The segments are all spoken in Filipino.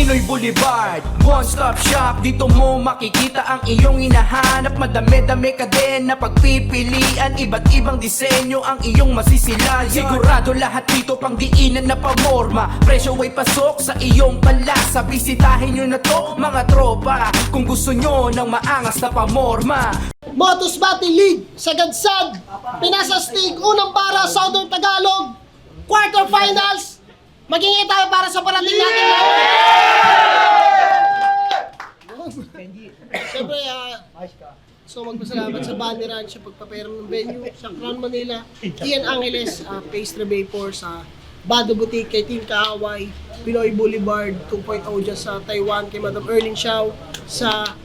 Pinoy Boulevard, one-stop shop. Dito mo makikita ang iyong hinahanap. Madami-dami ka din na pagpipilian. Iba't ibang disenyo ang iyong masisilayan. Sigurado lahat dito pang diinan na pamorma. Presyo ay pasok sa iyong panlasa. Bisitahin nyo na to mga tropa, kung gusto nyo ng maangas na pamorma. Motus Battle League, Sagadsag, Pinas Astig, unang para, Southern Tagalog, quarterfinals. Magingay tayo para sa parating natin. Siyempre, so magpasalamat sa Bunny Ranch sa pagpapayaram ng venue, sa Crown Manila, Ian Angeles, Pastry Vapor, sa Bado Boutique, kay Team Kaaway, Pinoy Boulevard 2.0 dyan sa Taiwan, kay Madam Erling Xiao, sa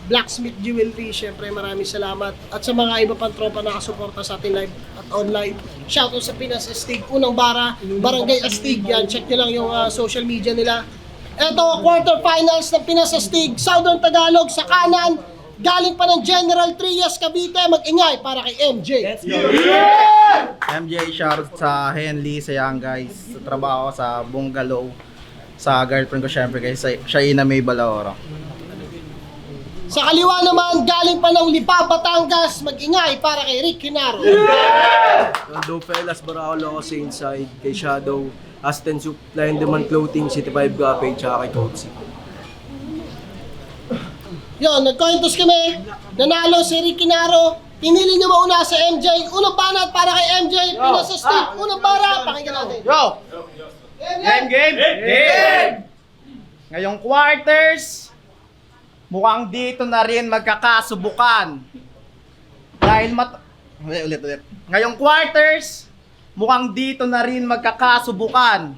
Blacksmith Jewelry, syempre maraming salamat. At sa mga iba pang tropa na nakasuporta sa atin live at online. Shoutout sa Pinas Astig, unang bara, Barangay Astig, yan. Check nyo lang yung social media nila. Ito, quarterfinals ng Pinas Astig, Southern Tagalog sa kanan. Galing pa ng General Trias, Cavite, mag-ingay para kay MJ. Let's go! MJ, shoutout sa Henley, sa Young Guys, sa trabaho, sa bungalow, sa girlfriend ko syempre guys, siya Ina May Balaoro. Sa kaliwa naman, galing pa ng Lipa, Batangas, mag-ingay para kay Rick Hinaro. Hello fellas, Barao sa Inside, kay Shadow, Aston Supply and Demand Clothing, City 5 Gape, tsaka kay Coatsy. Yun, nagkointos kami, nanalo si Rick Hinaro, pinili niyo mauna sa MJ, unang banat para kay MJ, Pinas Astig, unang bara, pakinggan natin. Yo! Game! Game! Ngayong quarters, mukhang dito na rin magkakasubukan. Dahil ulit. Ngayong quarters, mukhang dito na rin magkakasubukan.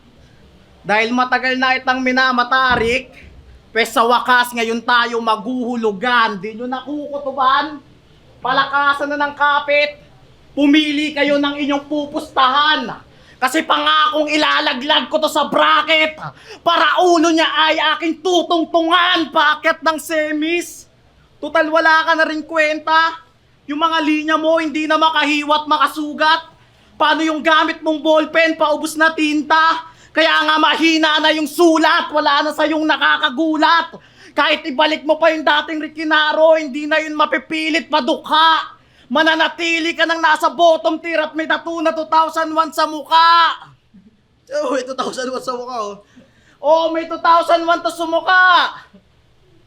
Dahil matagal na itang minamatarik, pes sa wakas ngayon tayo maguhulugan. Di nyo nakukutuban? Palakasan na ng kapit. Pumili kayo ng inyong pupustahan. Kasi pangakong ilalaglag ko to sa bracket para ulo niya ay aking tutungtungan paakyat ng semis. Total wala ka na rin kwenta. Yung mga linya mo hindi na makahiwat makasugat. Paano yung gamit mong ballpen paubos na tinta? Kaya nga mahina na yung sulat, wala na sa'yong nakakagulat. Kahit ibalik mo pa yung dating Rick Hinaro, hindi na yun mapipilit padukha. Mananatili ka nang nasa bottom tier at may tattoo na 2001 sa mukha. Oh, may 2001 sa mukha oh. Oh, may 2001 to sa mukha.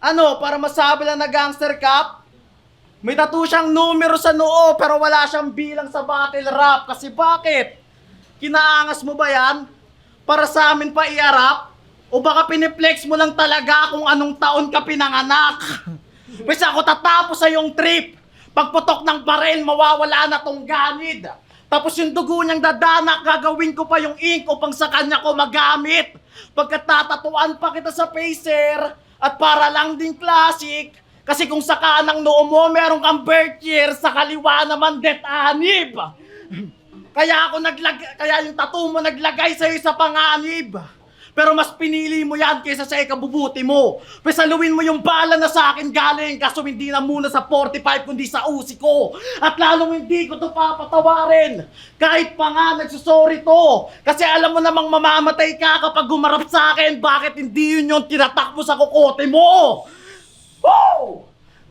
Ano, para masabi lang na gangster cap? May tattoo siyang numero sa noo pero wala siyang bilang sa battle rap. Kasi bakit? Kinaangas mo ba yan? Para sa amin pa iarap? O baka piniplex mo lang talaga kung anong taon ka pinanganak? Pwes ako tatapos sa yung trip. Pagputok ng baril, mawawala na tong ganid. Tapos yung dugo niyang dadanak, gagawin ko pa yung ink upang sa kanya ko magamit. Pagkatatatuan pa kita sa pacer, at para lang din classic, kasi kung sa kanang noo mo, meron kang birth year, sa kaliwa naman death anib. Kaya yung tattoo mo naglagay sa'yo sa panganib. Pero mas pinili mo yan kaysa sa ikabubuti mo. Pesaluin mo yung bala na sa akin galing, kaso hindi na muna sa 45 kundi sa usi ko. At lalong hindi ko to papatawarin. Kahit pa nga nagsusorry to. Kasi alam mo namang mamamatay ka kapag gumarap sa akin. Bakit hindi yun yung tinatak mo sa kukote mo? Woo!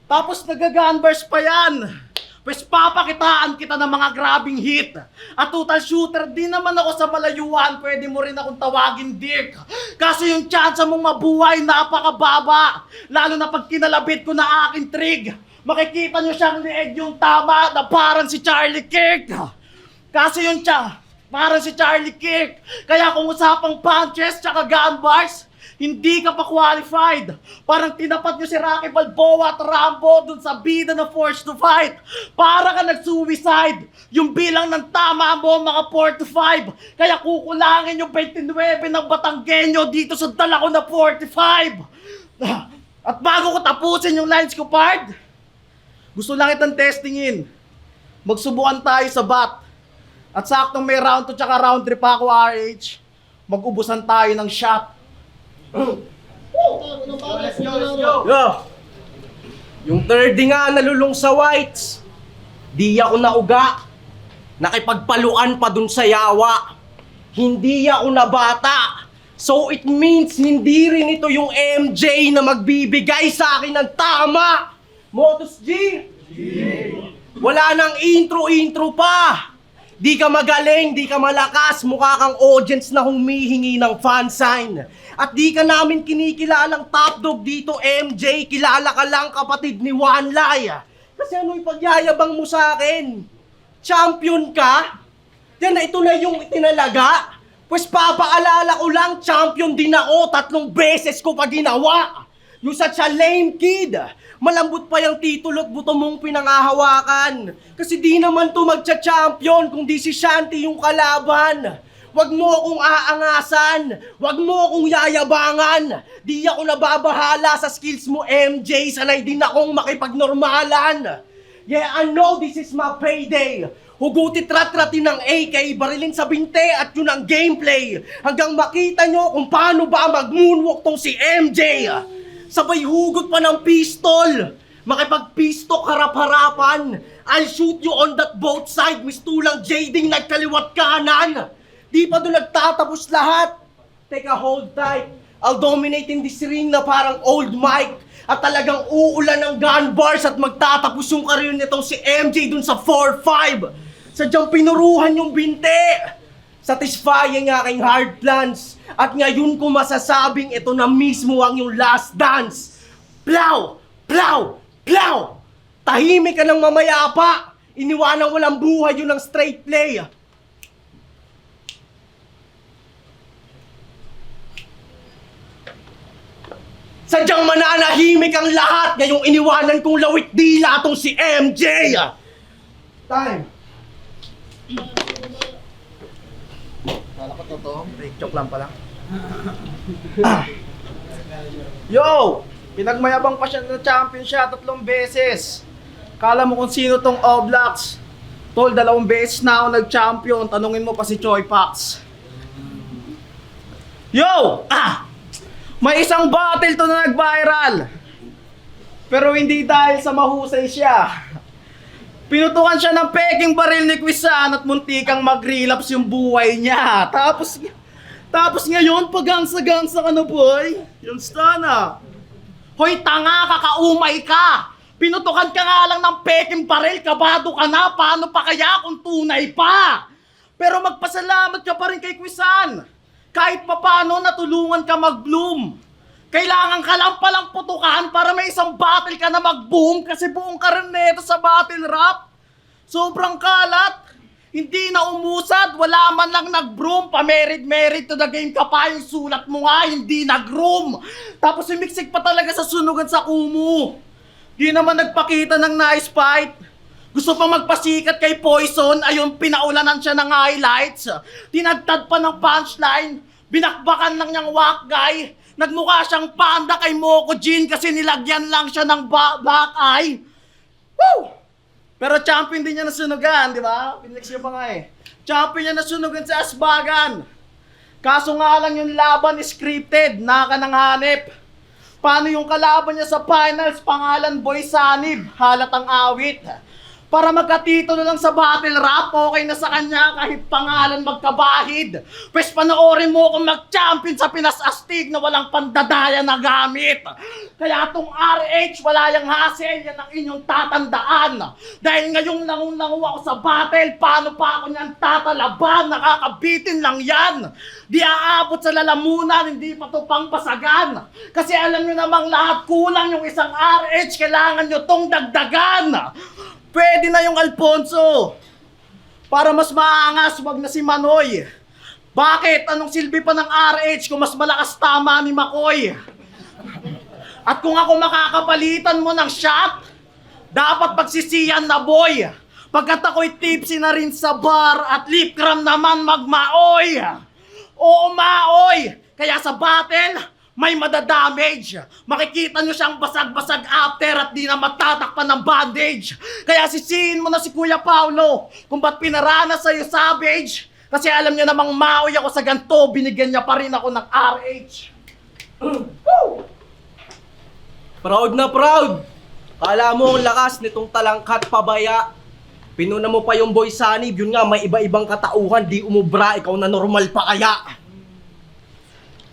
Tapos nagagunburst pa yan. Pwes papakitaan kita ng mga grabing hit. At total shooter din naman ako sa malayuan. Pwede mo rin akong tawagin Dick. Kasi yung chance mong mabuhay napakababa. Lalo na pag kinalabit ko na aking trig. Makikita nyo siyang lieg yung tama na parang si Charlie Kirk. Kasi yung parang si Charlie Kirk. Kaya kung usapang punches tsaka gun bars, hindi ka pa qualified. Parang tinapat nyo si Rocky Balboa at Rambo dun sa bida na forced to fight. Para ka nag-suicide. Yung bilang ng tama mo, mga 4 to 5. Kaya kukulangin yung 29 ng Batanggenyo dito sa dala ko na 45. At bago ko tapusin yung lines ko, Pard, gusto lang itang testingin. Magsubukan tayo sa bat. At saktong may round 2 tsaka round 3 pa ako RH, mag-ubusan tayo ng shot. Let's go. Yo! Yung 30 nga nalulong sa whites. Di ako nauga. Nakipagpaluan pa dun sa yawa. Hindi ako nabata. So it means hindi rin ito yung MJ na magbibigay sa akin ng tama. Motos G? Wala nang intro pa. Di ka magaling, di ka malakas, mukha kang audience na humihingi ng fan sign. At di ka namin kinikilalang top dog dito, MJ. Kilala ka lang kapatid ni Wanlay. Kasi ano ipagyayabang mo sa akin? Champion ka? Yan na, ito na yung itinalaga. Pues papaalala ko lang, champion din ako. 3 beses ko pa ginawa. You such a lame kid. Malambot pa yung titulo at buto mong pinangahawakan. Kasi di naman to magcha-champion kung di si Shanty yung kalaban. Wag mo akong aangasan. Wag mo akong yayabangan. Di ako nababahala sa skills mo, MJ. Sanay din akong makipagnormalan. Yeah, I know this is my payday. Hugutit rat-ratin ng AK, barilin sa binte at yun ang gameplay. Hanggang makita nyo kung paano ba mag-moonwalk tong si MJ. Sabay hugot pa ng pistol. Makipag-pistok harap-harapan. I'll shoot you on that both side, mistulang jading nagkaliwat kanan. Di pa doon nagtatapos lahat. Teka, hold tight. I'll dominate in this ring na parang old Mike. At talagang uulan ng gun bars at magtatapos yung career nitong si MJ dun sa 4-5. Sadyang pinuruhan yung binte. Satisfying aking hard plans. At ngayon ko masasabing ito na mismo ang yung last dance. Plow! Plow! Plow! Tahimik ka ng mamayapa. Iniwanang walang buhay yun ng straight play. Sadyang mananahimik ang lahat ngayong iniwanan kong lawit dila tong si MJ. Time. Kala ko totoo. Joke lang pala. Yo! Pinagmayabang pa siya ng champion siya 3 beses. Kala mo kung sino tong Oblax. Tol, 2 beses na ako nag-champion. Tanungin mo pa si Choi Pax. Yo! May isang battle to na nag-viral. Pero hindi dahil sa mahusay siya. Pinutukan siya ng peking baril ni Kwisan at muntikang mag-relapse yung buhay niya. Tapos ngayon, pagangsa-gangsa ka na, boy. Yung stana. Hoy, tanga, kakaumay ka. Pinutukan ka nga lang ng peking baril, kabado ka na. Paano pa kaya kung tunay pa? Pero magpasalamat ka pa rin kay Kwisan. Kahit papano natulungan ka mag-bloom. Kailangan ka lang palang putukan para may isang battle ka na mag-boom kasi buong kareneta sa battle rap. Sobrang kalat. Hindi na umusad, wala man lang nag-broom. Pa-merit to the game ka pa, yung sulat mo nga, hindi nag-room. Tapos imiksik pa talaga sa sunugan sa kumu. Di naman nagpakita ng nice fight. Gusto pa magpasikat kay Poison, ayun pinaulanan siya ng highlights. Tinagtad pa ng punchline, binakbakan lang niyang whack guy. Nagmukha siyang panda kay Moko Jin kasi nilagyan lang siya ng black eye. Woo! Pero champion din niya nasunugan, di ba? Pinlex niya pa nga eh. Champion niya nasunugan sa Asbagan. Kaso nga lang yung laban scripted, naka ng hanip. Paano yung kalaban niya sa finals, pangalan Boy Sanib, halatang awit. Para magkatitulo lang sa battle rap, okay na sa kanya kahit pangalan magkabahid. Pwes panoorin mo kung mag-champion sa Pinas Astig na walang pandadaya na gamit. Kaya tong RH, wala yung hassle, yan ang inyong tatandaan. Dahil ngayong langung-langu ako sa battle, paano pa ako niyan tatalaban? Nakakabitin lang yan. Di aabot sa lalamunan, hindi pa to pangpasagan. Kasi alam nyo namang lahat kulang yung isang RH, kailangan nyo tong dagdagan. Pwede na yung Alfonso. Para mas maangas, wag na si Manoy. Bakit? Anong silbi pa ng RH kung mas malakas tama ni Makoy? At kung ako makakapalitan mo ng shot, dapat pagsisiyan na boy. Pagkat ako'y tipsy na rin sa bar at lip cram naman magmaoy. Oo, maoy. Kaya sa battle, may madadamage. Makikita nyo siyang basag-basag after at di na matatakpan ng bandage. Kaya sisihin mo na si Kuya Paulo kung ba't pinaranas sa'yo savage. Kasi alam niya namang maoy ako sa ganto, binigyan niya pa rin ako ng RH. Proud na proud. Kala mo ang lakas nitong talangkat pabaya. Pinuna mo pa yung Boy Sanib, yun nga may iba-ibang katauhan, di umubra, ikaw na normal pa kaya.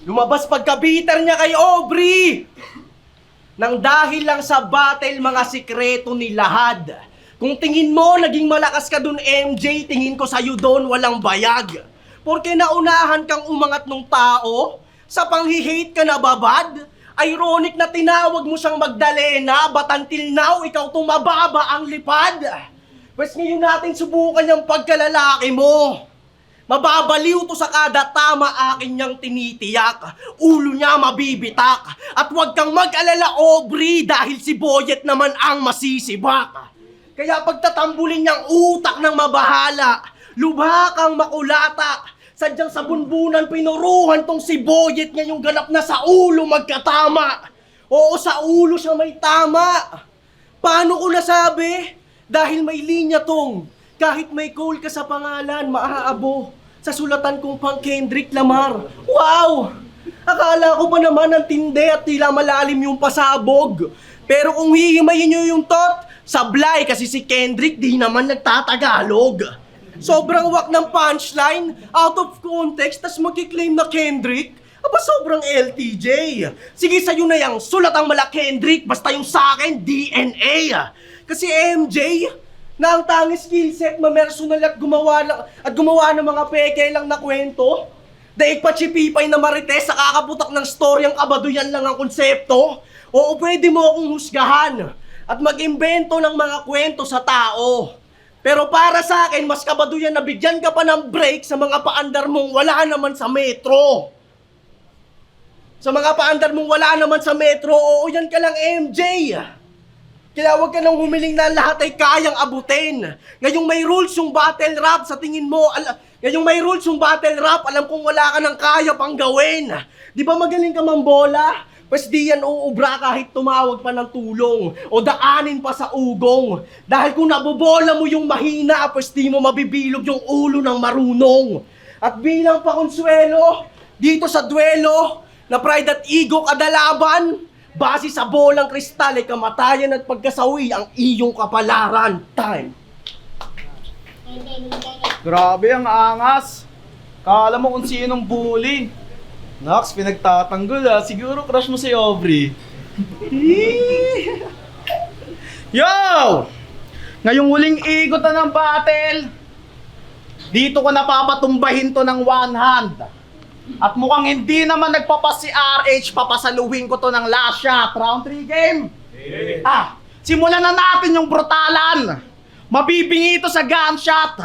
Lumabas pagka-bitter niya kay Aubrey. Nang dahil lang sa battle mga sikreto ni Lahad. Kung tingin mo naging malakas ka dun MJ, tingin ko sa'yo doon walang bayag. Porque naunahan kang umangat ng tao, sa panghi-hate ka na babad. Ironic na tinawag mo siyang Magdalena, but until now ikaw tumababa ang lipad. Pwes ngayon natin subukan yung pagkalalaki mo. Mababaliw to sa kada tama akin niyang tinitiyak. Ulo niya mabibitak. At huwag kang mag-alala Aubrey dahil si Boyet naman ang masisibak. Kaya pagtatambulin niyang utak ng mabahala, lubha kang makulata. Sadyang sa bunbunan pinuruhan tong si Boyet niya yung ganap na sa ulo magkatama. Oo, sa ulo siya may tama. Paano ko nasabi? Dahil may linya tong kahit may goal ka sa pangalan, maaabo sa sulatan kong pang Kendrick Lamar. Wow! Akala ko pa naman ang tindi at tila malalim yung pasabog. Pero kung hihimayin nyo yung tot, sablay kasi si Kendrick di naman nagtatagalog. Sobrang wak ng punchline, out of context, tas magkiklaim na Kendrick. Aba sobrang LTJ. Sige sa'yo na yung sulatang mala Kendrick, basta yung sa'kin DNA. Kasi MJ, na ang tanging skill set mamersonal at gumawa ng mga peke lang na kwento. Daig pa chipipay na marites sa kakaputak ng storyang kabaduyan lang ang konsepto. Oo, pwede mo akong husgahan at mag-imbento ng mga kwento sa tao. Pero para sa akin, mas kabaduyan na bigyan ka pa ng break sa mga paandar mong wala naman sa metro. Sa mga paandar mong wala naman sa metro, oo yan ka lang MJ. Kaya huwag ka nang humiling na lahat ay kayang abutin. Ngayong may rules yung battle rap, sa tingin mo, ngayong may rules yung battle rap, alam kong wala ka nang kaya pang gawin. Di ba magaling ka mambola? Pwes di yan uubra kahit tumawag pa ng tulong o daanin pa sa ugong. Dahil kung nabobola mo yung mahina, pwes di mo mabibilog yung ulo ng marunong. At bilang pakonsuelo, dito sa duelo, na pride at ego kadalaban, base sa bolang kristal ay kamatayan at pagkasawi ang iyong kapalaran. Time. Grabe ang angas. Kala mo kung sinong bully. Nox, pinagtatanggol ah. Siguro crush mo si Aubrey. Yo! Ngayong huling ikot na ng battle, dito ko napapatumbahin to ng one hand. At mukhang hindi naman nagpapas si RH, papasaluhin ko to ng last shot. Round 3 game. Simulan na natin yung brutalan. Mabibingi ito sa gunshot.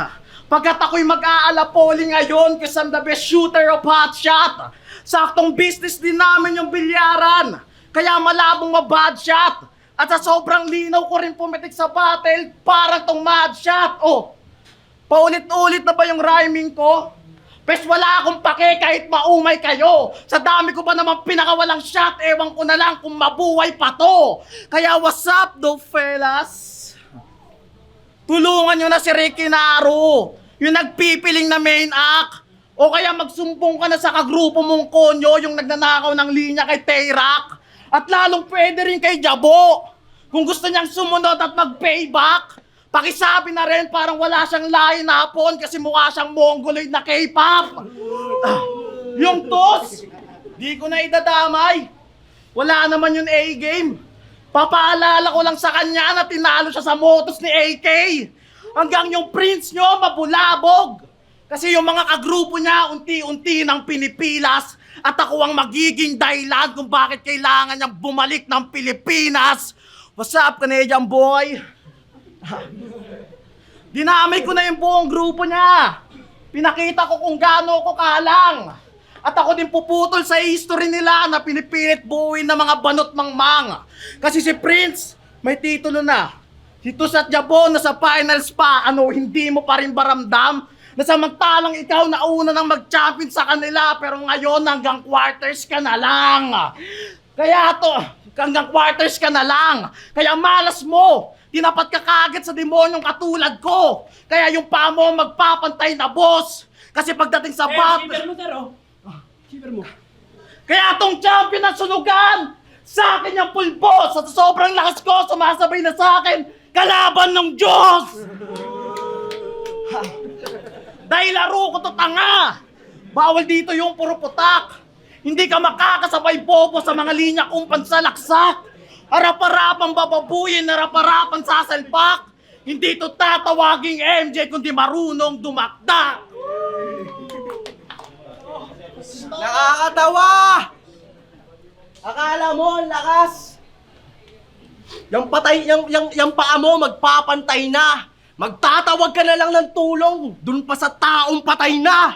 Pagkat ako'y mag-aalapoli ngayon kasi I'm the best shooter of hot shot. Saktong business din namin yung bilyaran. Kaya malabong mabad shot. At sa sobrang linaw ko rin pumitik sa battle, parang tong mad shot. Oh, paulit-ulit na ba yung rhyming ko? Pes wala akong pake kahit maumay kayo. Sa dami ko pa naman pinakawalang shot, ewan ko na lang kung mabuhay pa to. Kaya what's up though fellas? Tulungan nyo na si Ricky Naro, yung nagpipiling na main act. O kaya magsumbong ka na sa kagrupo mong konyo, yung nagnanakaw ng linya kay Tayrak. At lalong pwede rin kay Jabo. Kung gusto niyang sumunod at mag-payback, pakisabi na rin parang wala siyang lahi na hapon kasi mukha siyang mongoloid na K-pop. Yung tos, di ko na idadamay. Wala naman yung A-game. Papaalala ko lang sa kanya na tinalo siya sa motos ni AK. Hanggang yung prince nyo mabulabog. Kasi yung mga kagrupo niya unti-unti nang pinipilas. At ako ang magiging dahilan kung bakit kailangan niyang bumalik ng Pilipinas. What's up, Canadian boy? Dinamay ko na yung buong grupo niya. Pinakita ko kung gaano ko kalang. At ako din puputol sa history nila na pinipilit buuin ng mga banot mangmang. Kasi si Prince, may titulo na. Si Tus at Jabo na sa finals pa, hindi mo pa rin baramdam? Na samantalang ikaw na una nang mag-champion sa kanila, pero ngayon hanggang quarters ka na lang. Hanggang quarters ka na lang. Kaya malas mo. Tinapat ka kagad sa demonyong katulad ko. Kaya yung pa mo magpapantay na boss. Kasi pagdating sa battle... Kaya tong champion ang sunugan! Sa akin yung pulbos! At sobrang lakas ko, sumasabay na sa akin, kalaban ng Diyos! Dahil laro ko to tanga! Bawal dito yung puro putak! Hindi ka makakasabay popo sa mga linya kung pansalaksak. Harap-harapang bababuyin, harap-harapang sasalpak. Hindi to tatawaging MJ kundi marunong dumakdak. Nakakatawa! Akala mo, ang lakas! Yung paa mo, magpapantay na! Magtatawag ka na lang ng tulong, dun pa sa taong patay na!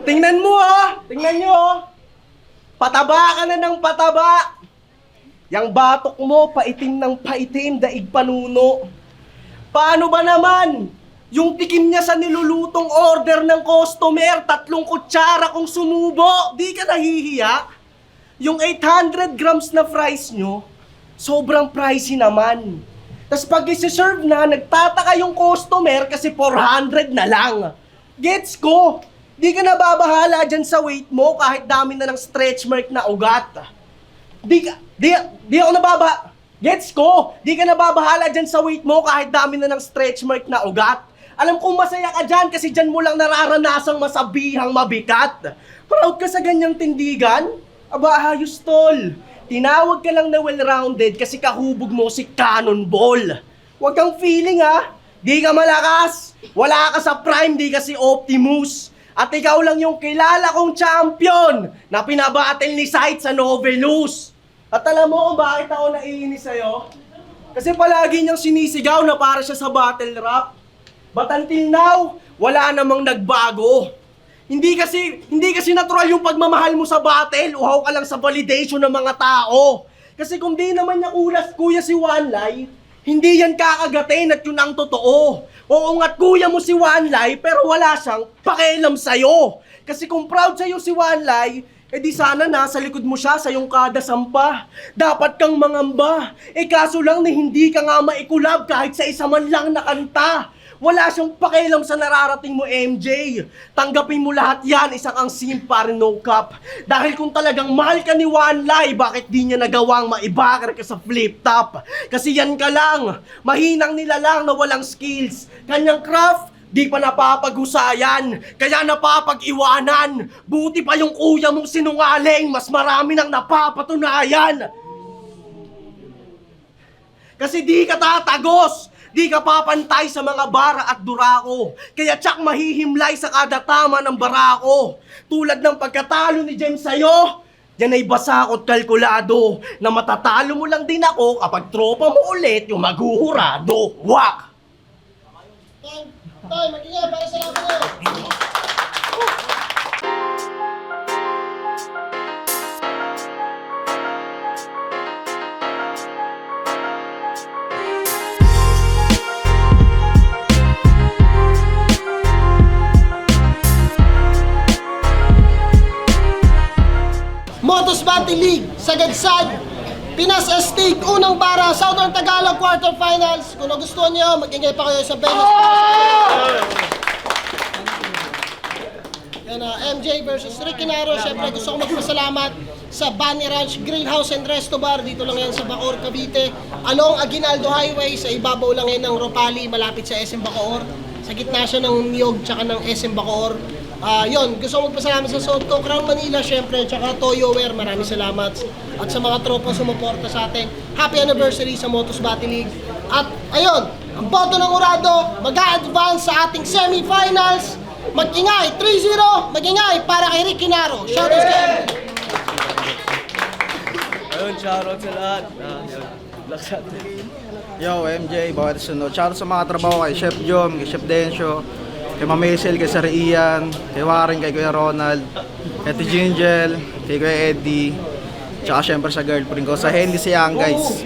Tingnan mo tingnan nyo pataba ka na ng pataba. Yang batok mo, paitim ng paitim, daig panuno. Paano ba naman? Yung tikim niya sa nilulutong order ng customer, 3 kutsara kung sumubo, di ka nahihiya? Yung 800 grams na fries nyo, sobrang pricey naman. Tapos pag isi-serve na, nagtataka yung customer kasi 400 na lang. Gets ko? Di ka nababahala dyan sa weight mo kahit dami na ng stretch mark na ugat. Di ako Gets ko? Di ka nababahala dyan sa weight mo kahit dami na ng stretch mark na ugat. Alam kong masaya ka dyan kasi dyan mo lang nararanasang masabihang mabigat. Proud ka sa ganyang tindigan? Aba, ayos tol. Tinawag ka lang na well-rounded kasi kahubog mo si Cannonball. Huwag kang feeling di ka malakas. Wala ka sa prime, di ka si Optimus. At ikaw lang yung kilala kong champion na pinabattle ni Sight sa Novelus. At alam mo kung bakit ako naiinis sa'yo? Kasi palagi niyang sinisigaw na para siya sa battle rap. But until now, wala namang nagbago. Hindi kasi natural yung pagmamahal mo sa battle, uhaw ka lang sa validation ng mga tao. Kasi kung di naman niya ulas kuya si Wanlay, hindi yan kakagatin at yun ang totoo. Oo nga't kuya mo si Wanlay pero wala siyang pakialam sa'yo. Kasi kung proud sa'yo si Wanlay, di sana nasa likod mo siya sa iyong kada sampa. Dapat kang mangamba. Kaso lang na hindi ka nga maikulab kahit sa isa man lang na kanta. Wala siyang pakialam sa nararating mo, MJ. Tanggapin mo lahat yan, isang ang simpa rin no cap. Dahil kung talagang mahal ka ni Wanlay, bakit di niya nagawang maibakar ka sa flip top? Kasi yan ka lang, mahinang nilalang na walang skills. Kanyang craft, di pa napapag-husayan, kaya napapag-iwanan. Buti pa yung kuya mong sinungaling, mas marami nang napapatunayan. Kasi di ka tatagos, di ka papantay sa mga bara at durako. Kaya tsak mahihimlay sa kada tama ng barako. Tulad ng pagkatalo ni Jem sa'yo, yan ay basakot kalkulado. Na matatalo mo lang din ako kapag tropa mo ulit yung maghuhurado. Wak! Tay, mag-ingay para sa laban niyo. Motos Battle League, Sagadsad, Pinas Astig, unang bara, Southern Tagalog quarterfinals. Kung nagustuhan niyo, mag-ingay pa kayo sa Venus. Yan MJ versus Ricky Naro. Siyempre gusto ko magpasalamat sa Bunny Ranch Grill House and Resto Bar. Dito lang yan sa Bacoor, Cavite. Along Aguinaldo Highway, sa ibabaw lang yan ng Ropali, malapit sa SM Bacoor. Sa gitna siya ng Niyog tsaka ng SM Bacoor. Yun, gusto ko magpasalamat sa Soto, Crown Manila, syempre, tsaka Toyoware, maraming salamat. At sa mga tropang sumuporta sa atin, happy anniversary sa Motos Battle League. At ayun, ang boto ng Urado, mag-a-advance sa ating semifinals. Mag-ingay, 3-0, mag-ingay para kay Ricky Naro. Shoutouts kayo! Ayun, shoutout sa lahat. Yo, MJ, bawat sunod. Shoutout sa mga trabaho kay Chef Jom, kay Chef Densyo, kay Mamesel, kay Sir Ian, kay Warren, kay Kuya Ronald, kay Tijingel, kay Kuya Eddie, tsaka syempre sa girlfriend ko, sa Hendy Siang, guys.